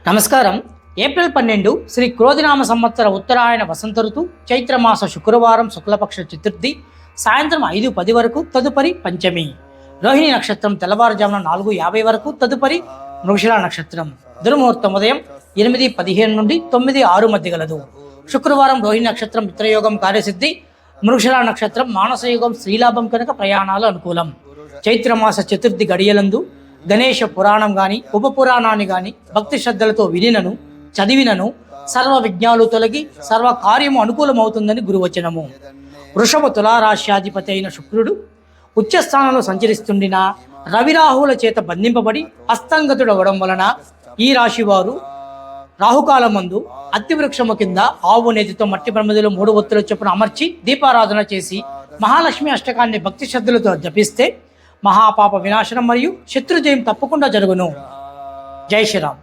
నమస్కారం. ఏప్రిల్ 12 శ్రీ క్రోధినామ సంవత్సర ఉత్తరాయణ వసంత ఋతు చైత్రమాస శుక్రవారం శుక్లపక్ష చతుర్థి సాయంత్రం 5:10 వరకు, తదుపరి పంచమి. రోహిణి నక్షత్రం తెల్లవారుజామున 4:50 వరకు, తదుపరి మృగశిర నక్షత్రం. దుర్ముహూర్తం ఉదయం 8:15 నుండి 9:06 మధ్య గలదు. శుక్రవారం రోహిణి నక్షత్రం మిత్రయోగం కార్యసిద్ధి, మృగశిర నక్షత్రం మానసయోగం శ్రీలాభం కనుక ప్రయాణాలు అనుకూలం. చైత్రమాస చతుర్థి గడియలందు గణేష పురాణం గాని ఉపపురాణాన్ని గాని భక్తి శ్రద్ధలతో వినినను చదివినను సర్వ విజ్ఞాలు తొలగి సర్వ కార్యము అనుకూలమవుతుందని గురువచనము. వృషభ తులారాశ్యాధిపతి అయిన శుక్రుడు ఉచ్చస్థానంలో సంచరిస్తుండిన రవిరాహువుల చేత బంధింపబడి అస్తంగతుడవడం వలన ఈ రాశి వారు రాహుకాలమందు అత్తి వృక్షము కింద ఆవు నేతితో మట్టి ప్రమిదలో 3 ఒత్తుల చొప్పున అమర్చి దీపారాధన చేసి మహాలక్ష్మి అష్టకాన్ని భక్తి శ్రద్ధలతో జపిస్తే మహాపాప వినాశనం మరియు శత్రుజయం తప్పకుండా జరుగును. జై శ్రీరామ్.